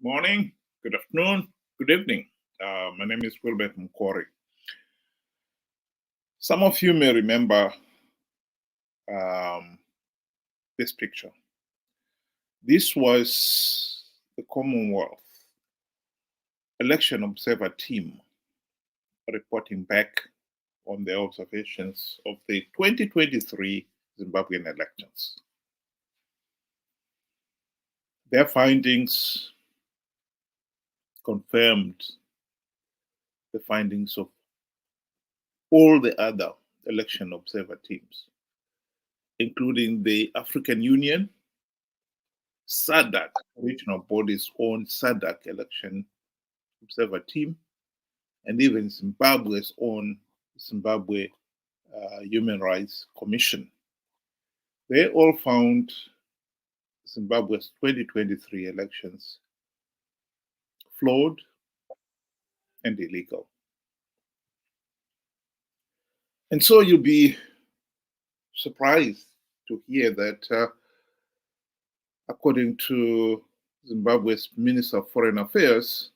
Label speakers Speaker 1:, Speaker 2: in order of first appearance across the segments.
Speaker 1: Morning, good afternoon, good evening. My name is Wilbert Mkwori. Some of you may remember this picture. This was the Commonwealth election observer team reporting back on their observations of the 2023 Zimbabwean elections. Their findings confirmed the findings of all the other election observer teams, including the African Union, SADC, regional body's own SADC election observer team, and even Zimbabwe's own Zimbabwe Human Rights Commission. They all found Zimbabwe's 2023 elections flawed and illegal. And so you'll be surprised to hear that according to Zimbabwe's Minister of Foreign Affairs,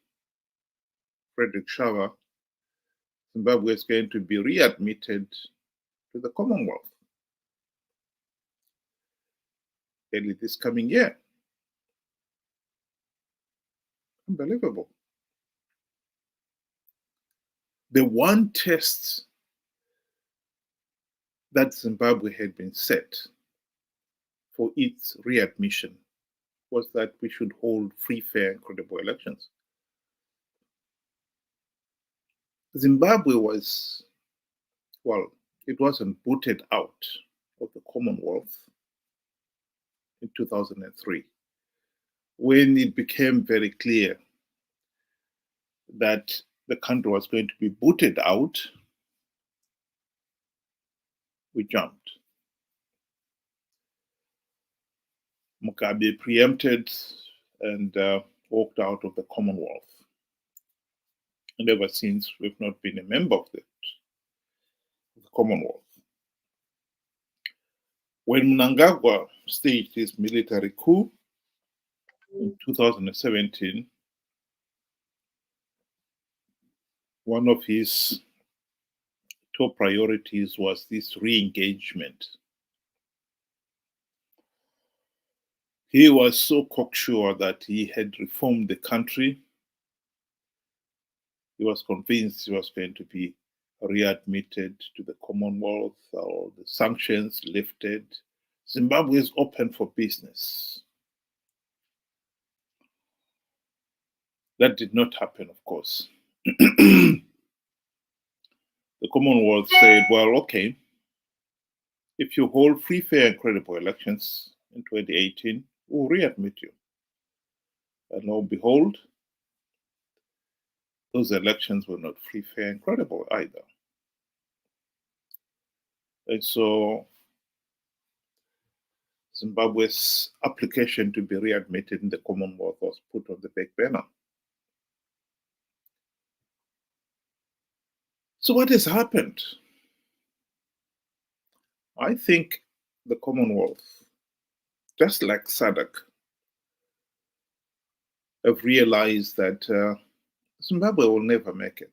Speaker 1: Frederick Shava, Zimbabwe is going to be readmitted to the Commonwealth early this coming year. Unbelievable. The one test that Zimbabwe had been set for its readmission was that we should hold free, fair, and credible elections. Zimbabwe was, well, it wasn't booted out of the Commonwealth in 2003, when it became very clear that the country was going to be booted out. We jumped. Mugabe preempted and walked out of the Commonwealth. And ever since, we've not been a member of the Commonwealth. When Mnangagwa staged his military coup in 2017, one of his top priorities was this re-engagement. He was so cocksure that he had reformed the country. He was convinced he was going to be readmitted to the Commonwealth, or the sanctions lifted. Zimbabwe is open for business. That did not happen, of course. The Commonwealth said, well, okay, if you hold free, fair, and credible elections in 2018, we'll readmit you. And lo and behold, those elections were not free, fair, and credible either. And so Zimbabwe's application to be readmitted in the Commonwealth was put on the back burner. So what has happened? I think the Commonwealth, just like SADC, have realized that Zimbabwe will never make it.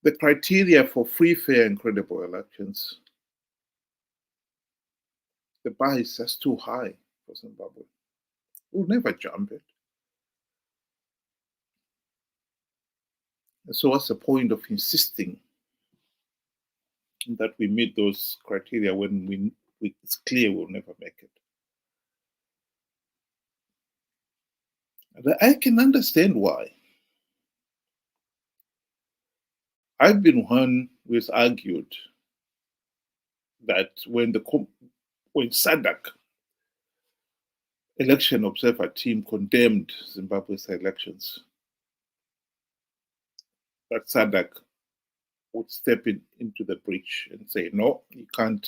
Speaker 1: The criteria for free, fair, and credible elections, the bar is just too high for Zimbabwe. We'll never jump it. And so what's the point of insisting that we meet those criteria when it's clear we'll never make it? And I can understand why. I've been one who has argued that when SADC election observer team condemned Zimbabwe's elections, that SADC would step into the breach and say, no, you can't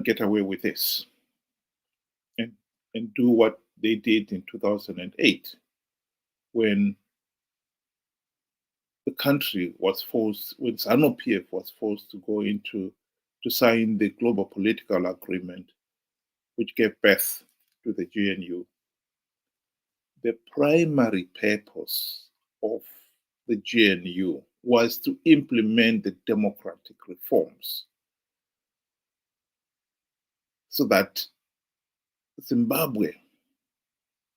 Speaker 1: get away with this, and do what they did in 2008, when the country was forced, when Zanu PF was forced to go to sign the global political agreement which gave birth to the GNU, the primary purpose of the GNU was to implement the democratic reforms so that Zimbabwe,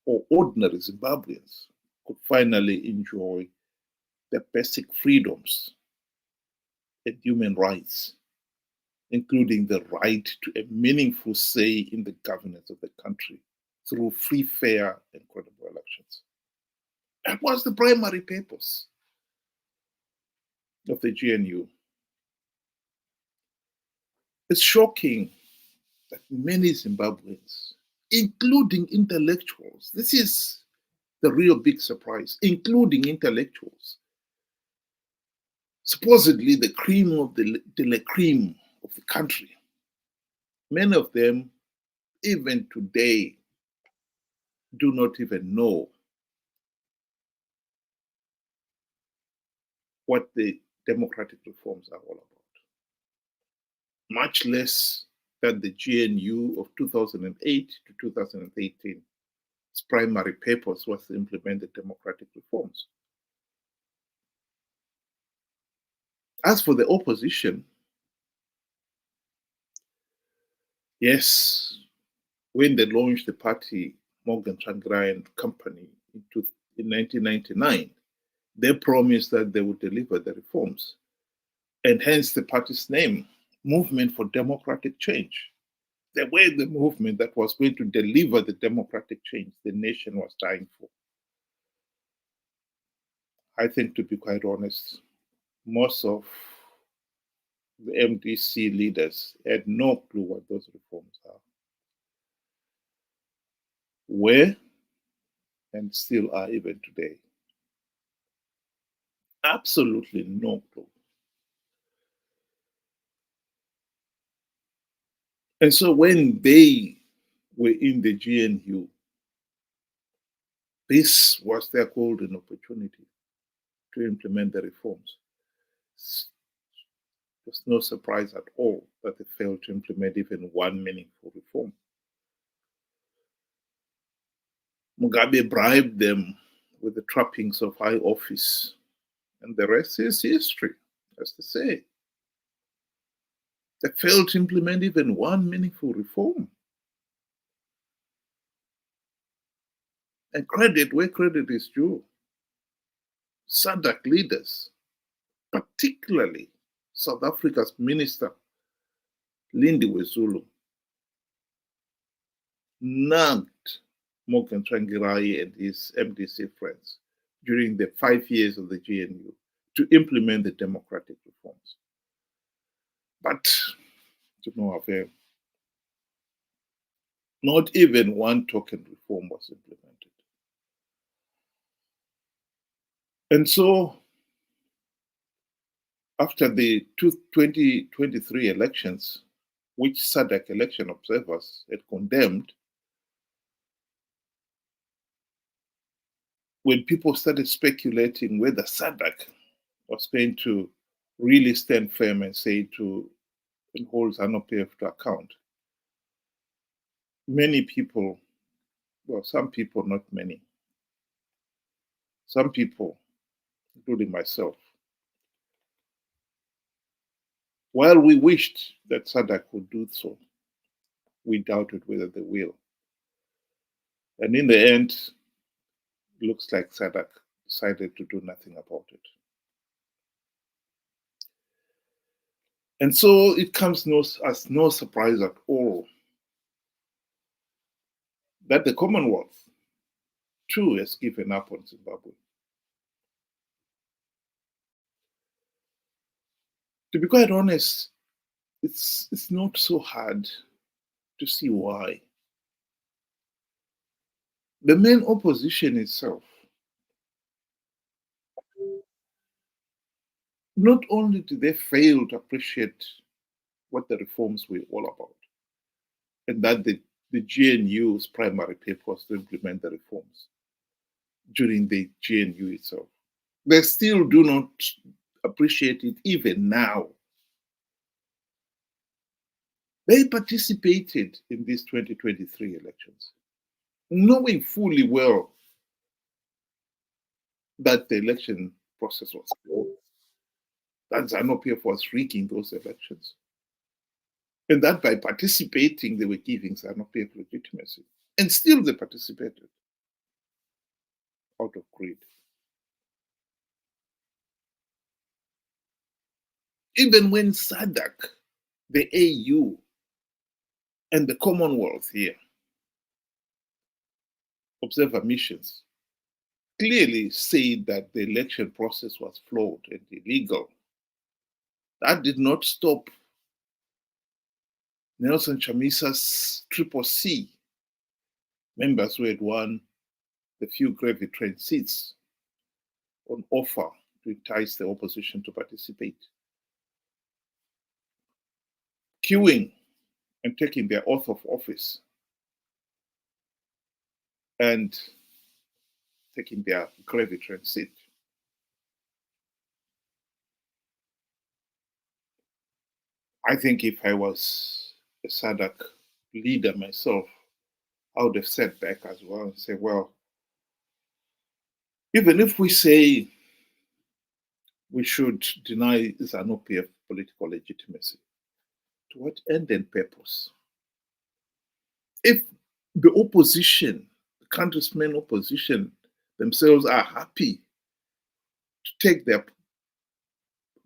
Speaker 1: or ordinary Zimbabweans, could finally enjoy the basic freedoms and human rights, including the right to a meaningful say in the governance of the country through free, fair, and credible elections. That was the primary purpose of the GNU. It's shocking that many Zimbabweans, including intellectuals, this is the real big surprise, including intellectuals, supposedly the cream of the la cream of the country, many of them, even today, do not even know what the democratic reforms are all about, much less that the GNU of 2008 to 2018, its primary purpose was to implement the democratic reforms. As for the opposition, yes, when they launched the party, Morgan Tsvangirai and Company, in 1999, they promised that they would deliver the reforms, and hence the party's name, Movement for Democratic Change. They were the movement that was going to deliver the democratic change the nation was dying for. I think, to be quite honest, most of the MDC leaders had no clue what those reforms are, were, and still are even today. Absolutely no clue. And so when they were in the GNU, this was their golden opportunity to implement the reforms. There's no surprise at all that they failed to implement even one meaningful reform. Mugabe bribed them with the trappings of high office, and the rest is history, as they say. They failed to implement even one meaningful reform. And credit where credit is due. SADC leaders, particularly South Africa's Minister Lindiwe Zulu, nagged Morgan Tsvangirai and his MDC friends during the 5 years of the GNU to implement the democratic reforms. But to no avail. Not even one token reform was implemented. And so, after the 2023 elections, which SADC election observers had condemned, when people started speculating whether SADC was going to really stand firm and say to and hold Zanu PF to account, many people, well, some people, not many, some people, including myself, while we wished that SADC would do so, we doubted whether they will. And in the end, it looks like SADC decided to do nothing about it. And so it comes as no surprise at all that the Commonwealth, too, has given up on Zimbabwe. To be quite honest, it's not so hard to see why. The main opposition itself, not only did they fail to appreciate what the reforms were all about, and that the GNU's primary purpose was to implement the reforms during the GNU itself, they still do not appreciate it even now. They participated in these 2023 elections, knowing fully well that the election process was flawed, that Zanu PF was rigging those elections, and that by participating, they were giving Zanu PF legitimacy. And still they participated out of greed. Even when SADC, the AU, and the Commonwealth here, observer missions, clearly said that the election process was flawed and illegal. That did not stop Nelson Chamisa's CCC members who had won the few gravy train seats on offer to entice the opposition to participate, queuing and taking their oath of office and taking their gravy train seat. I think if I was a SADC leader myself, I would have sat back as well and say, well, even if we say we should deny Zanu PF political legitimacy, to what end and purpose? If the opposition, the country's main opposition themselves are happy to take their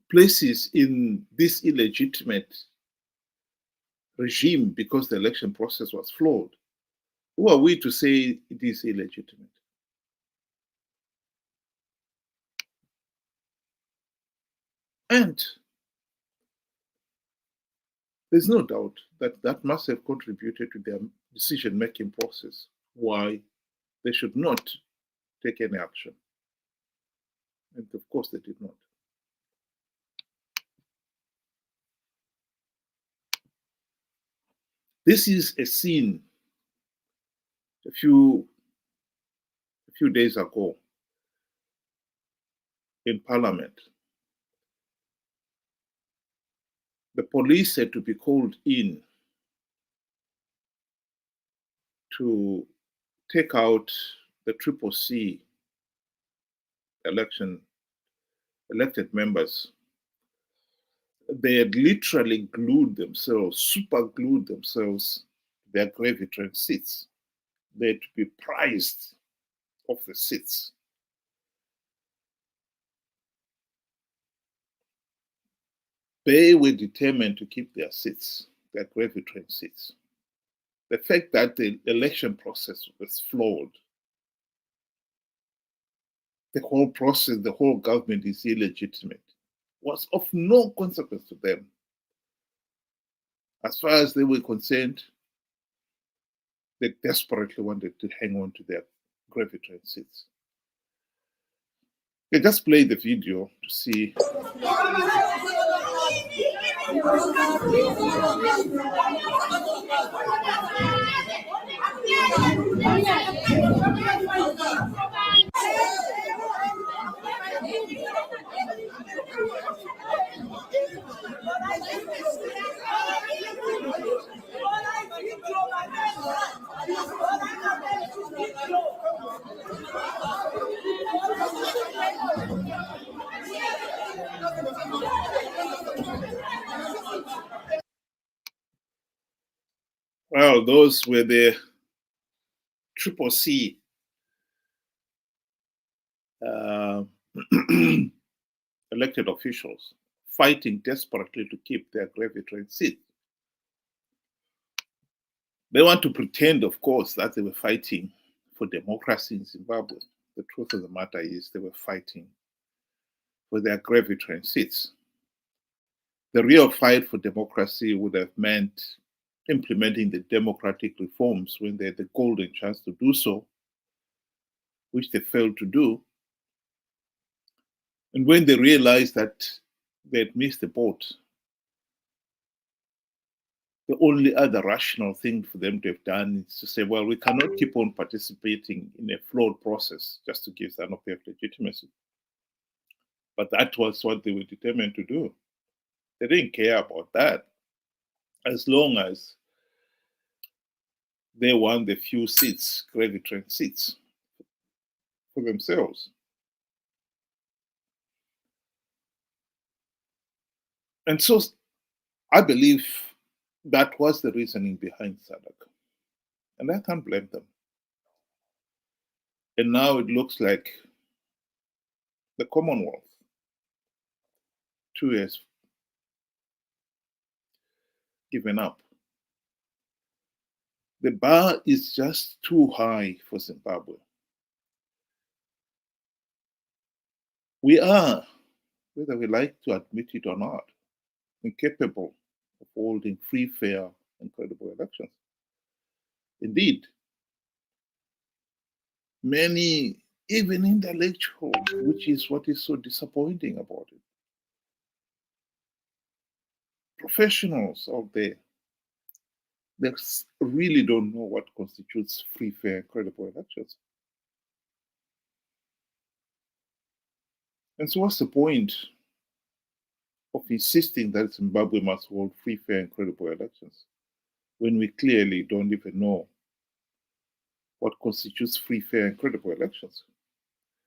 Speaker 1: places in this illegitimate regime because the election process was flawed, who are we to say it is illegitimate? And there's no doubt that that must have contributed to their decision-making process, why they should not take any action. And of course they did not. This is a scene a few days ago in Parliament. The police had to be called in to take out the CCC elected members. They had literally glued themselves, super glued themselves to their gravy train seats. They had to be prized off the seats. They were determined to keep their seats, their gravy train seats. The fact that the election process was flawed, the whole process, the whole government is illegitimate, was of no consequence to them. As far as they were concerned, they desperately wanted to hang on to their gravy train seats. You just play the video to see. Well, those were the CCC elected officials fighting desperately to keep their gravy train seat. They want to pretend, of course, that they were fighting for democracy in Zimbabwe. The truth of the matter is they were fighting for their gravy train seats. The real fight for democracy would have meant implementing the democratic reforms when they had the golden chance to do so, which they failed to do. And when they realized that they had missed the boat, the only other rational thing for them to have done is to say, well, we cannot keep on participating in a flawed process just to give Zanu PF legitimacy. But that was what they were determined to do. They didn't care about that. as long as they won the few seats, gravy train seats, for themselves. And so I believe that was the reasoning behind SADC. And I can't blame them. And now it looks like the Commonwealth, too, has given up. The bar is just too high for Zimbabwe. We are, whether we like to admit it or not, incapable of holding free, fair, and credible elections. Indeed, many, even intellectuals, which is what is so disappointing about it, professionals out there, they really don't know what constitutes free, fair, and credible elections. And so, what's the point of insisting that Zimbabwe must hold free, fair, and credible elections when we clearly don't even know what constitutes free, fair, and credible elections?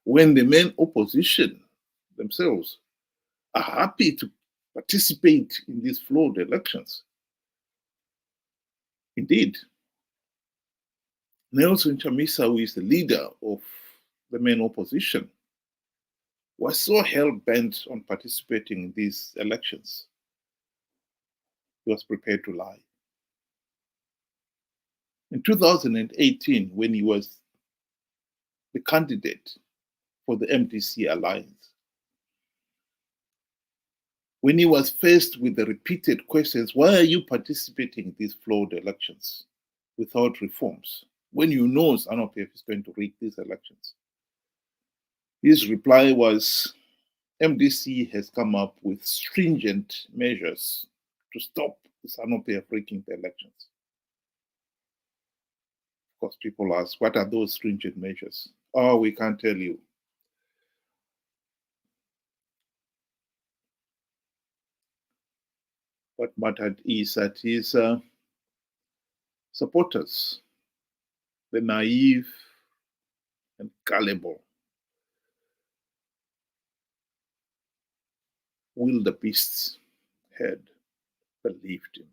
Speaker 1: When the main opposition themselves are happy to participate in these flawed elections. Indeed, Nelson Chamisa, who is the leader of the main opposition, was so hell-bent on participating in these elections, he was prepared to lie. In 2018, when he was the candidate for the MDC alliance, when he was faced with the repeated questions, why are you participating in these flawed elections without reforms, when you know Zanu PF is going to rig these elections? His reply was, MDC has come up with stringent measures to stop Zanu PF rigging the elections. Of course, people ask, what are those stringent measures? Oh, we can't tell you. What mattered is that his supporters, the naive and gullible, wildebeests, had believed him.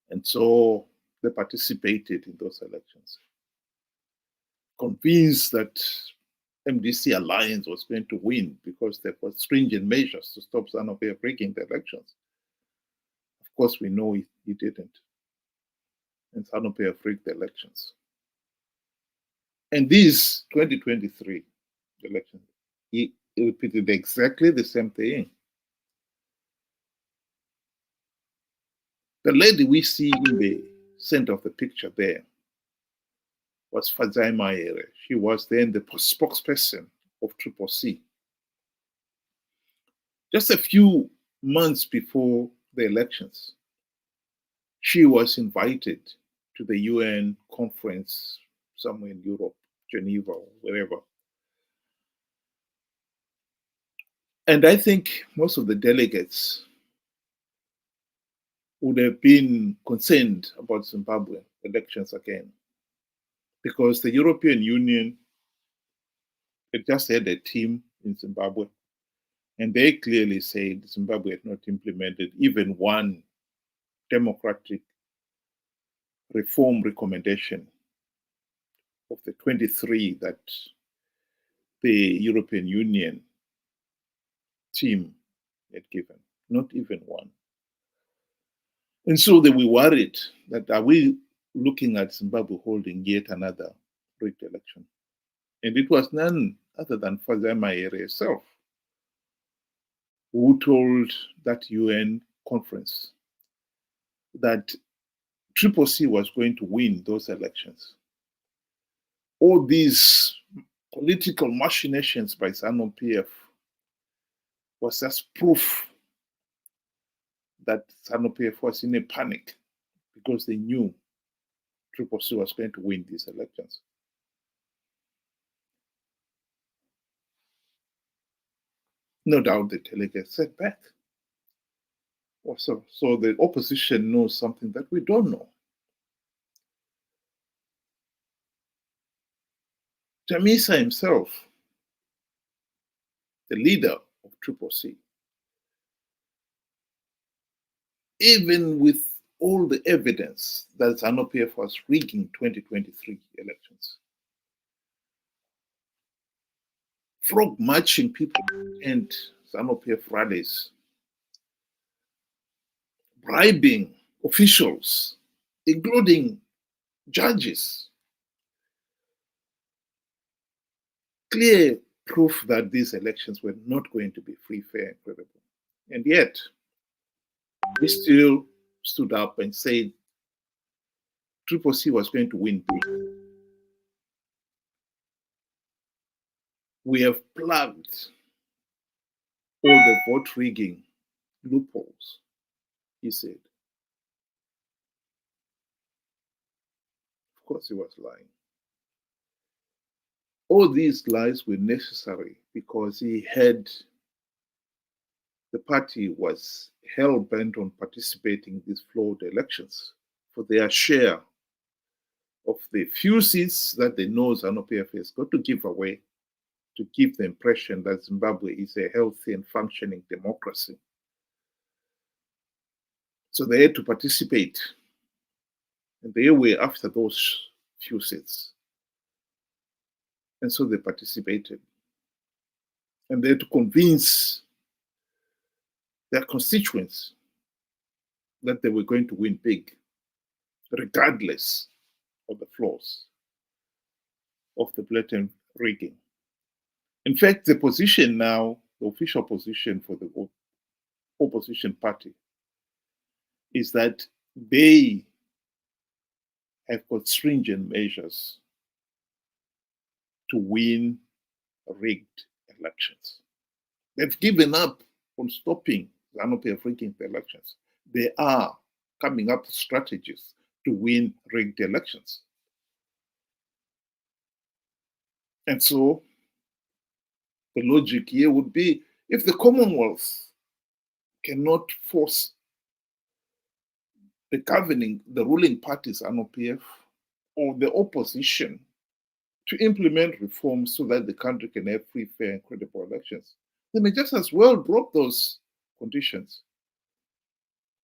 Speaker 1: And so they participated in those elections, convinced that MDC alliance was going to win because there were stringent measures to stop Zanu PF breaking the elections. Of course, we know he didn't. And Zanu PF rigged the elections. And these 2023 elections, he repeated exactly the same thing. The lady we see in the center of the picture there was Fadzai Mahere. She was then the spokesperson of CCC. Just a few months before the elections, she was invited to the UN conference somewhere in Europe, Geneva, or wherever. And I think most of the delegates would have been concerned about Zimbabwe elections again, because the European Union had just had a team in Zimbabwe, and they clearly said Zimbabwe had not implemented even one democratic reform recommendation of the 23 that the European Union team had given, not even one. And so they were worried that, are we looking at Zimbabwe holding yet another rigged election? And it was none other than Fadzai Mahere herself who told that UN conference that CCC was going to win those elections. All these political machinations by Zanu PF was just proof that Zanu PF was in a panic because they knew CCC was going to win these elections. No doubt the delegates sat back. So the opposition knows something that we don't know. Chamisa himself, the leader of CCC, even with all the evidence that Zanu PF was rigging 2023 elections, frog marching people and Zanu PF rallies, bribing officials, including judges, clear proof that these elections were not going to be free, fair, and credible. And yet, we still stood up and said CCC was going to win big. We have plugged all the vote rigging loopholes, he said. Of course, he was lying. All these lies were necessary because he had, the party was hell-bent on participating in these flawed elections for their share of the few seats that they know Zanu PF has got to give away to give the impression that Zimbabwe is a healthy and functioning democracy. So they had to participate. And they were after those few seats. And so they participated. And they had to convince their constituents that they were going to win big, regardless of the flaws of the blatant rigging. In fact, the position now, the official position for the opposition party, is that they have got stringent measures to win rigged elections. They've given up on stopping Zanu PF rigging the elections. They are coming up with strategies to win rigged elections. And so the logic here would be, if the Commonwealth cannot force the ruling parties, Zanu PF, or the opposition to implement reforms so that the country can have free, fair, and credible elections, they may just as well drop those conditions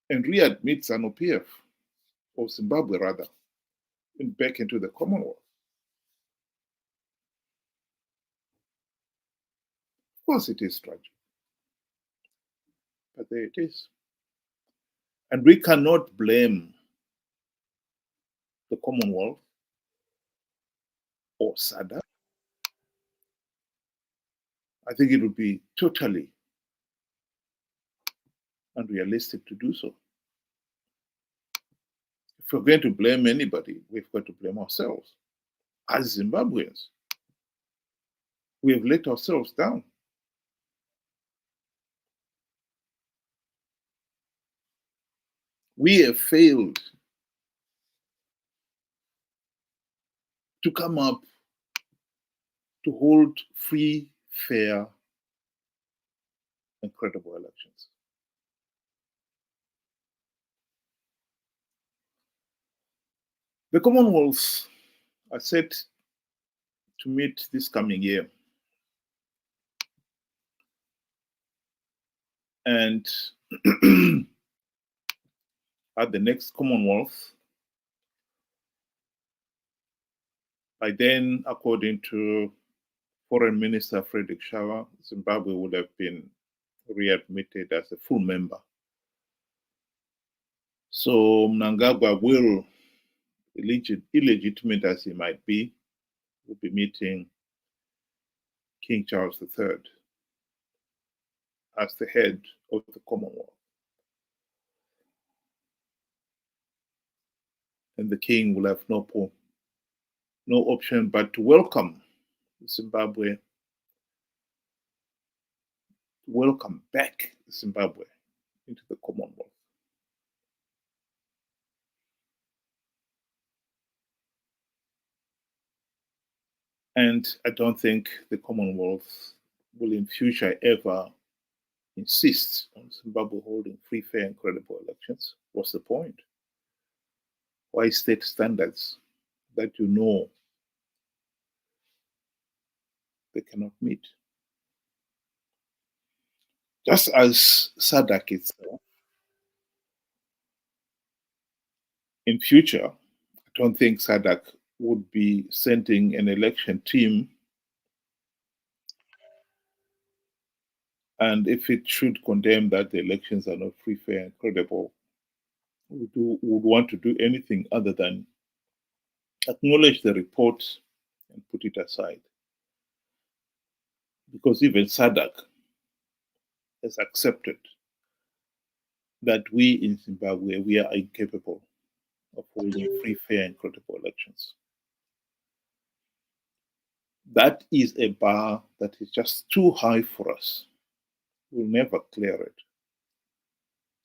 Speaker 1: and readmit Zanu PF, or Zimbabwe rather, back into the Commonwealth. Of course, it is tragic, but there it is. And we cannot blame the Commonwealth or SADC. I think it would be totally unrealistic to do so. If we're going to blame anybody, we've got to blame ourselves. As Zimbabweans, we have let ourselves down. We have failed to come up to hold free, fair, and credible elections. The Commonwealth are set to meet this coming year. And at the next Commonwealth, by then, according to Foreign Minister Frederick, Shava, Zimbabwe would have been readmitted as a full member. So Mnangagwa will, illegitimate as he might be, will be meeting King Charles III as the head of the Commonwealth. And the king will have no option but to welcome Zimbabwe, welcome back Zimbabwe into the Commonwealth. And I don't think the Commonwealth will in future ever insists on Zimbabwe holding free, fair, and credible elections, what's the point? Why state standards that you know they cannot meet? Just as SADC itself, in future, I don't think SADC would be sending an election team, and if it should condemn that the elections are not free, fair, and credible, would want to do anything other than acknowledge the report and put it aside. Because even SADC has accepted that we in Zimbabwe, we are incapable of holding free, fair, and credible elections. That is a bar that is just too high for us. We'll never clear it.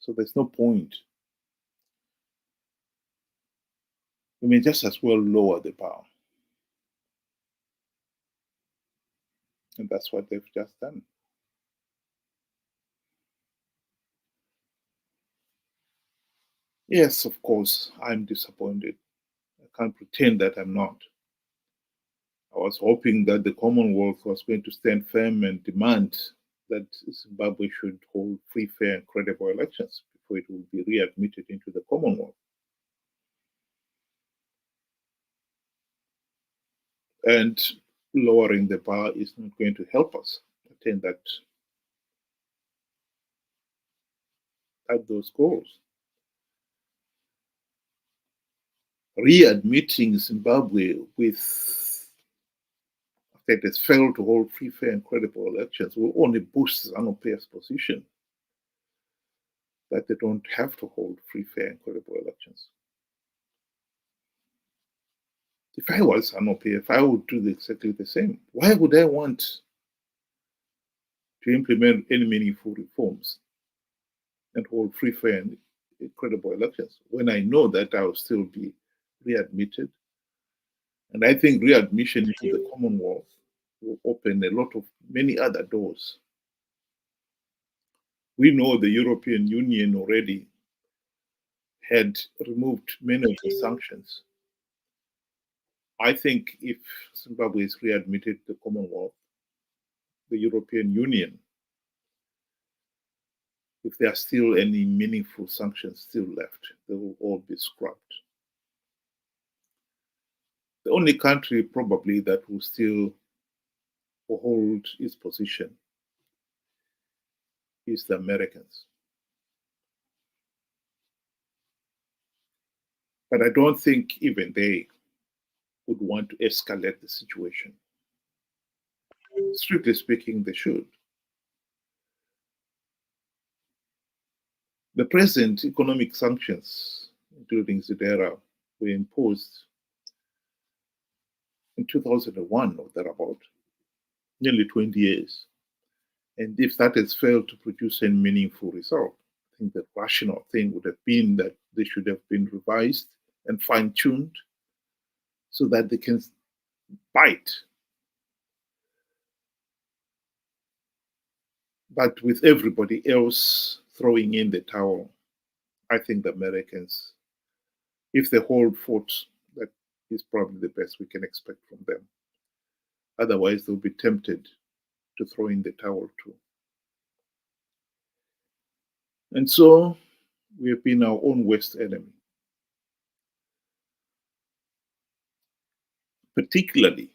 Speaker 1: So there's no point. We may just as well lower the bar. And that's what they've just done. Yes, of course, I'm disappointed. I can't pretend that I'm not. I was hoping that the Commonwealth was going to stand firm and demand that Zimbabwe should hold free, fair, and credible elections before it will be readmitted into the Commonwealth. And lowering the bar is not going to help us attain at those goals. Readmitting Zimbabwe with that has failed to hold free, fair, and credible elections will only boost Zanu PF's position that they don't have to hold free, fair, and credible elections. If I was Zanu PF, I would do exactly the same. Why would I want to implement any meaningful reforms and hold free, fair, and credible elections when I know that I will still be readmitted? And I think readmission into the Commonwealth will open many other doors. We know the European Union already had removed many of the sanctions. I think if Zimbabwe is readmitted to the Commonwealth, the European Union, if there are still any meaningful sanctions still left, they will all be scrubbed. The only country probably that will still hold its position is the Americans. But I don't think even they would want to escalate the situation. Strictly speaking, they should. The present economic sanctions, including ZHRC, were imposed in 2001 or thereabout, nearly 20 years. And if that has failed to produce any meaningful result, I think the rational thing would have been that they should have been revised and fine-tuned so that they can bite. But with everybody else throwing in the towel, I think the Americans, if they hold fort, that is probably the best we can expect from them. Otherwise, they'll be tempted to throw in the towel too. And so we have been our own worst enemy, particularly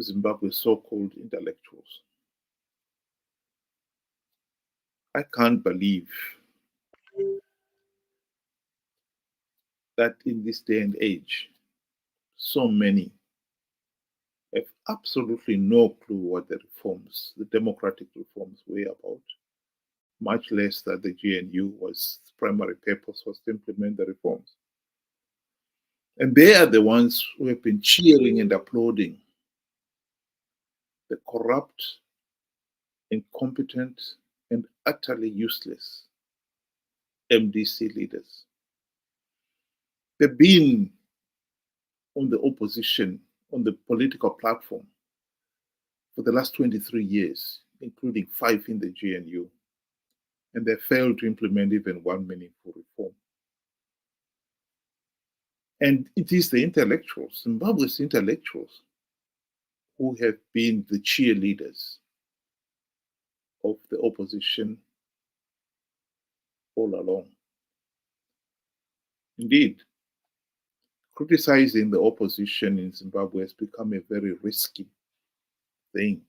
Speaker 1: Zimbabwe's so-called intellectuals. I can't believe that in this day and age, so many have absolutely no clue what the reforms, the democratic reforms, were about, much less that the GNU its primary purpose was to implement the reforms. And they are the ones who have been cheering and applauding the corrupt, incompetent, and utterly useless MDC leaders. They've been on the opposition, on the political platform for the last 23 years, including 5 in the GNU. and they failed to implement even one meaningful reform. And it is the intellectuals, Zimbabwe's intellectuals, who have been the cheerleaders of the opposition all along. Indeed, criticizing the opposition in Zimbabwe has become a very risky thing.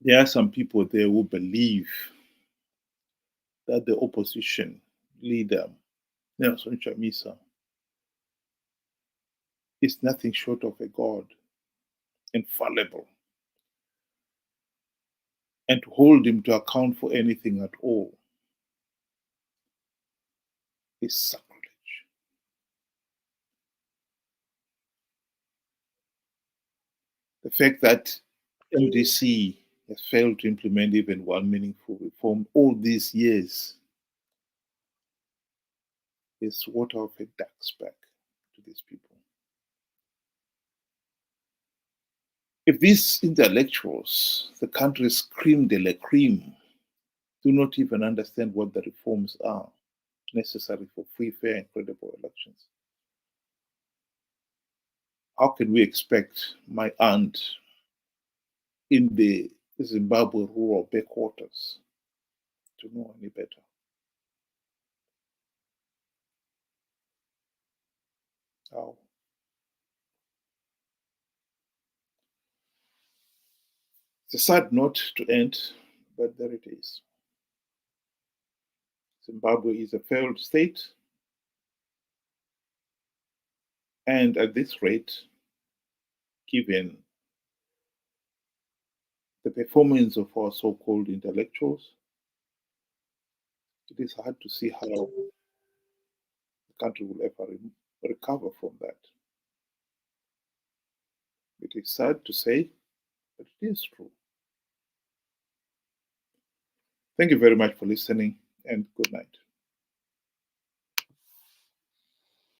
Speaker 1: There are some people there who believe that the opposition leader, Nelson Chamisa, is nothing short of a god, infallible. And to hold him to account for anything at all is sacrilege. The fact that MDC has failed to implement even one meaningful reform all these years is water of a duck's back to these people. If these intellectuals, the country's creme de la creme, do not even understand what the reforms are necessary for free, fair, and credible elections, how can we expect my aunt in the Zimbabwe rural backwaters to know any better? How? It's a sad note to end, but there it is. Zimbabwe is a failed state, and at this rate, given the performance of our so-called intellectuals, it is hard to see how the country will ever recover from that. It is sad to say, but it is true. Thank you very much for listening, and good night.